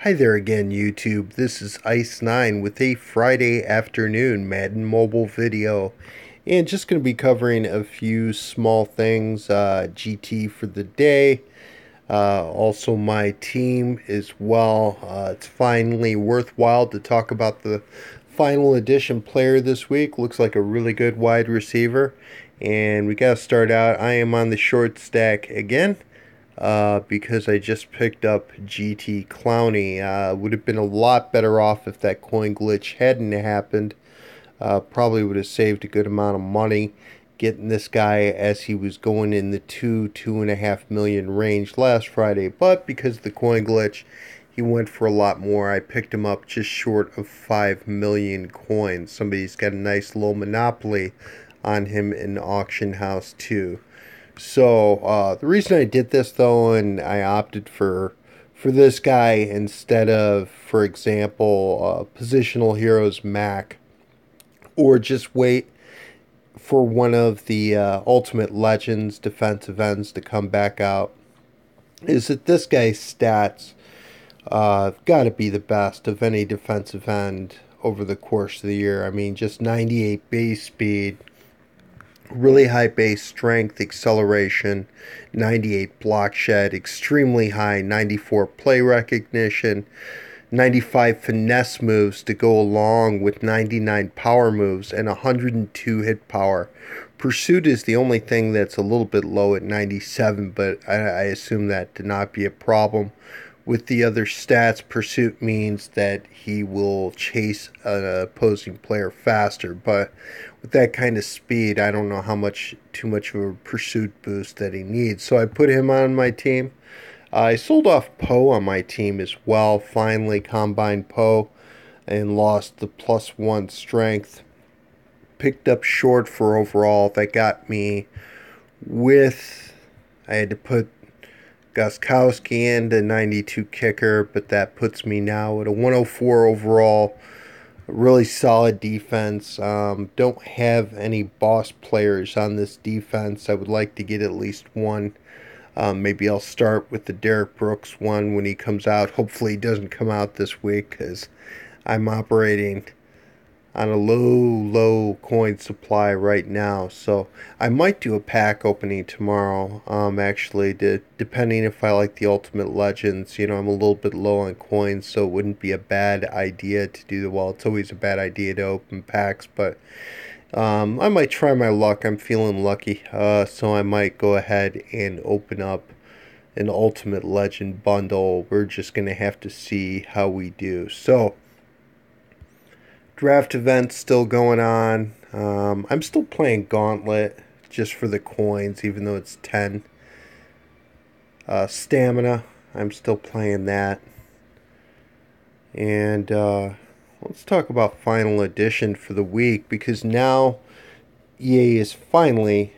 Hi there again, YouTube. This is Ice9 with a Friday afternoon Madden mobile video. And just going to be covering a few small things, GT for the day, also my team as well. It's finally worthwhile to talk about the final edition player this week. Looks like a really good wide receiver. And we got to start out. I am on the short stack again because I just picked up GT Clowney. Would have been a lot better off if that coin glitch hadn't happened. Probably would have saved a good amount of money getting this guy as he was going in the 2.5 million range last Friday. But because of the coin glitch, he went for a lot more. I picked him up just short of 5 million coins. Somebody's got a nice low monopoly on him in the auction house too. So the reason I did this though, and I opted for this guy instead of, for example, Positional Heroes Mac, or just wait for one of the Ultimate Legends defensive ends to come back out, is that this guy's stats got to be the best of any defensive end over the course of the year. I mean, just 98 base speed, really high base strength, acceleration, 98 block shed, extremely high 94 play recognition, 95 finesse moves to go along with 99 power moves, and 102 hit power. Pursuit is the only thing that's a little bit low at 97, but I assume that to not be a problem. With the other stats, pursuit means that he will chase an opposing player faster, but with that kind of speed, I don't know how much too much of a pursuit boost that he needs. So I put him on my team. I sold off Poe on my team as well. Finally combined Poe and lost the +1 strength. Picked up short for overall. That got me with, I had to put Gostkowski and a 92 kicker, but that puts me now at a 104 overall. Really solid defense. Don't have any boss players on this defense. I would like to get at least one. Maybe I'll start with the Derek Brooks one when he comes out. Hopefully he doesn't come out this week because I'm operating on a low coin supply right now. So I might do a pack opening tomorrow. Actually, depending if I like the Ultimate Legends. You know, I'm a little bit low on coins, so it wouldn't be a bad idea to do the. Well, it's always a bad idea to open packs, but I might try my luck. I'm feeling lucky, so I might go ahead and open up an Ultimate Legend bundle. We're just gonna have to see how we do. So draft events still going on. I'm still playing Gauntlet just for the coins, even though it's 10. Stamina, I'm still playing that. And let's talk about Final Edition for the week, because now EA is finally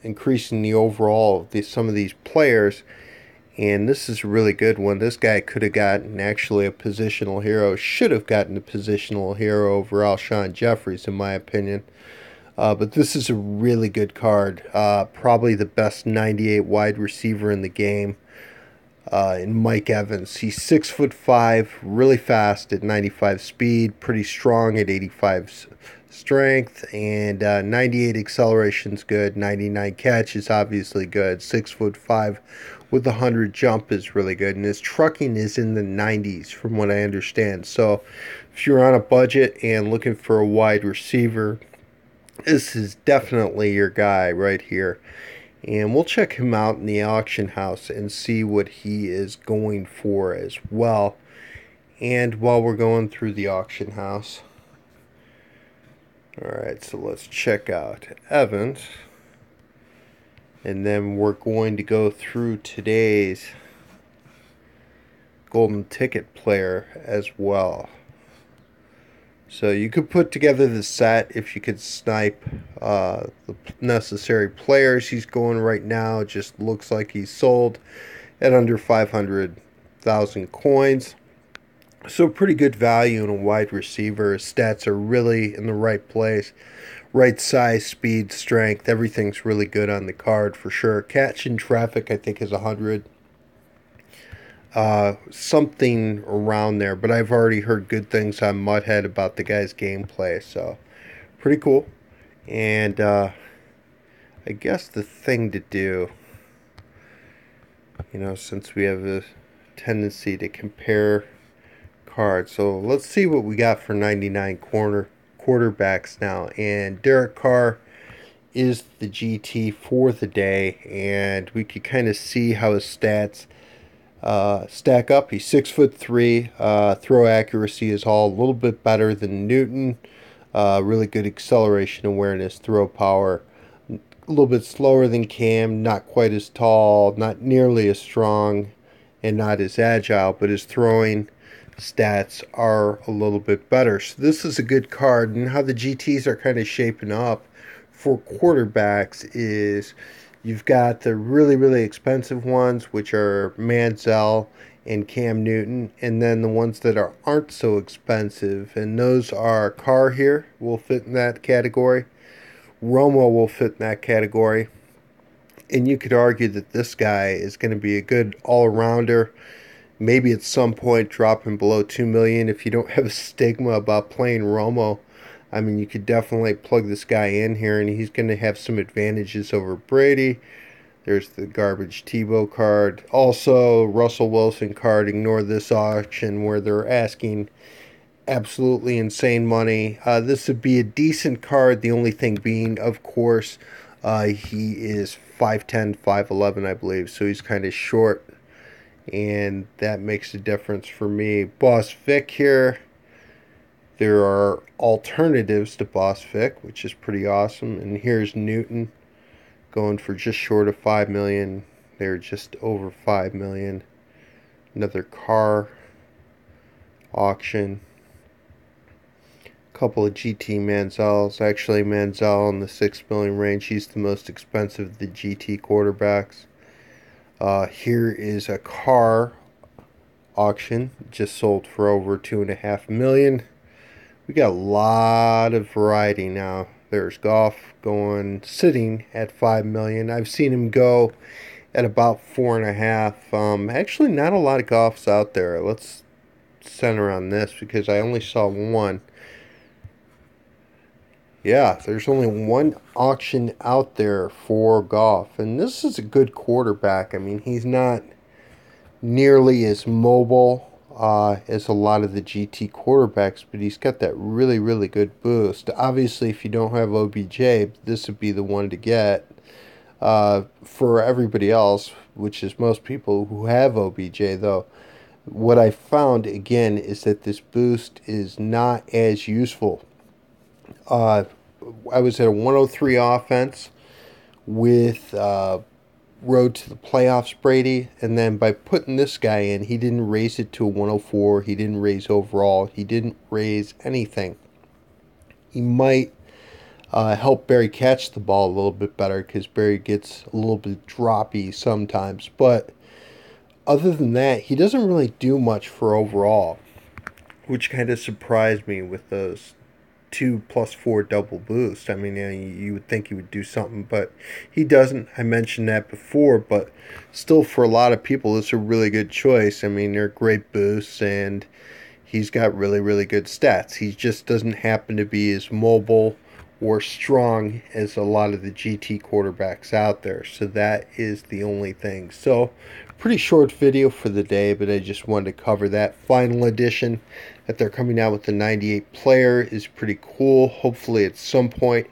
increasing the overall of some of these players. And this is a really good one. This guy could have gotten actually a positional hero. Should have gotten a positional hero over Alshon Jeffries, in my opinion. But this is a really good card. Probably the best 98 wide receiver in the game. In Mike Evans. He's 6'5", really fast at 95 speed, pretty strong at 85 strength, and 98 acceleration's good. 99 catch is obviously good. 6'5" with 100 jump is really good, and his trucking is in the 90s from what I understand. So if you're on a budget and looking for a wide receiver, this is definitely your guy right here. And we'll check him out in the auction house and see what he is going for as well. And while we're going through the auction house, alright, so let's check out Evans. And then we're going to go through today's golden ticket player as well. So you could put together the set if you could snipe the necessary players. He's going right now. Just looks like he's sold at under 500,000 coins. So pretty good value in a wide receiver. His stats are really in the right place. Right size, speed, strength. Everything's really good on the card for sure. Catch in traffic, I think, is 100. something around there. But I've already heard good things on Mudhead about the guy's gameplay, so pretty cool. And I guess the thing to do, since we have a tendency to compare cards, so let's see what we got for 99 quarterbacks now. And Derek Carr is the GT for the day, and we could kind of see how his stats stack up. He's 6'3". Throw accuracy is all a little bit better than Newton. Really good acceleration awareness, throw power. A little bit slower than Cam, not quite as tall, not nearly as strong, and not as agile, but his throwing stats are a little bit better. So this is a good card, and how the GTs are kind of shaping up for quarterbacks is you've got the really, really expensive ones, which are Manziel and Cam Newton, and then the ones that aren't so expensive, and those are Carr here will fit in that category. Romo will fit in that category. And you could argue that this guy is going to be a good all-arounder. Maybe at some point dropping below 2 million if you don't have a stigma about playing Romo. I mean, you could definitely plug this guy in here, and he's going to have some advantages over Brady. There's the garbage Tebow card. Also, Russell Wilson card. Ignore this auction where they're asking absolutely insane money. This would be a decent card. The only thing being, of course, he is 5'10", 5'11", I believe. So he's kind of short, and that makes a difference for me. Boss Vic here. There are alternatives to Boss Vic, which is pretty awesome. And here's Newton going for just short of 5 million. They're just over 5 million. Another Carr auction. Couple of GT Manziels. Actually, Manziel in the 6 million range. He's the most expensive of the GT quarterbacks. Here is a Carr auction. Just sold for over 2.5 million. We got a lot of variety now. There's Goff sitting at 5 million. I've seen him go at about 4.5. Actually, not a lot of Goffs out there. Let's center on this because I only saw one. Yeah, there's only one auction out there for Goff, and this is a good quarterback. I mean, he's not nearly as mobile as a lot of the GT quarterbacks, but he's got that really, really good boost. Obviously, if you don't have OBJ, this would be the one to get. For everybody else, which is most people who have OBJ, though, what I found, again, is that this boost is not as useful. I was at a 103 offense with road to the playoffs Brady, and then by putting this guy in, he didn't raise it to a 104. He didn't raise overall. He didn't raise anything. He might help Barry catch the ball a little bit better because Barry gets a little bit droppy sometimes. But other than that, he doesn't really do much for overall, which kind of surprised me with those 2+4 double boost. I mean, you would think he would do something, but he doesn't. I mentioned that before, but still, for a lot of people, it's a really good choice. I mean, they're great boosts, and he's got really, really good stats. He just doesn't happen to be as mobile or strong as a lot of the GT quarterbacks out there. So that is the only thing. So pretty short video for the day, but I just wanted to cover that. Final edition that they're coming out with the 98 player is pretty cool. Hopefully at some point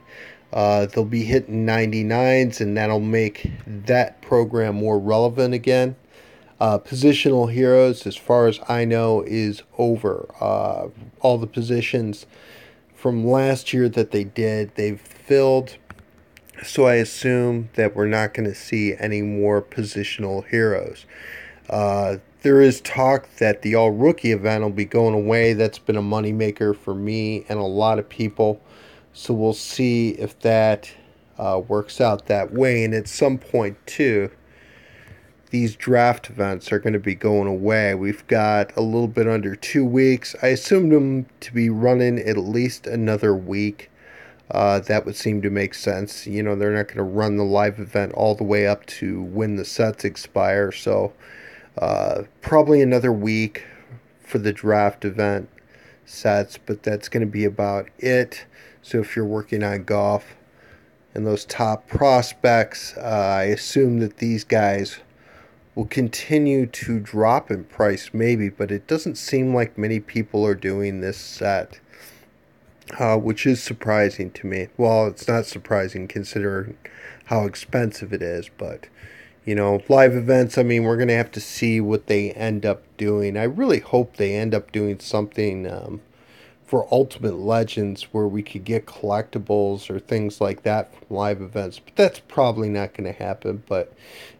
they'll be hitting 99s, and that'll make that program more relevant again. Positional heroes, as far as I know, is over. All the positions from last year that they did, they've filled. So I assume that we're not going to see any more positional heroes. There is talk that the all-rookie event will be going away. That's been a moneymaker for me and a lot of people. So we'll see if that works out that way. And at some point, too, these draft events are going to be going away. We've got a little bit under 2 weeks. I assumed them to be running at least another week. That would seem to make sense. You know, they're not going to run the live event all the way up to when the sets expire. So Probably another week for the draft event sets, but that's going to be about it. So if you're working on golf and those top prospects, I assume that these guys will continue to drop in price, maybe, but it doesn't seem like many people are doing this set, which is surprising to me. Well, it's not surprising considering how expensive it is, but live events, I mean, we're going to have to see what they end up doing. I really hope they end up doing something for Ultimate Legends where we could get collectibles or things like that from live events. But that's probably not going to happen. But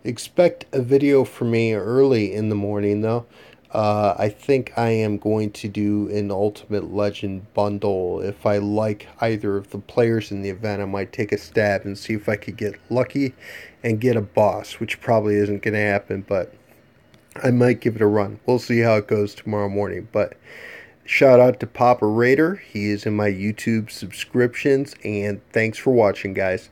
expect a video from me early in the morning, though. I think I am going to do an Ultimate Legend bundle. If I like either of the players in the event, I might take a stab and see if I could get lucky and get a boss, which probably isn't going to happen, but I might give it a run. We'll see how it goes tomorrow morning. But shout out to Papa Raider. He is in my YouTube subscriptions, and thanks for watching, guys.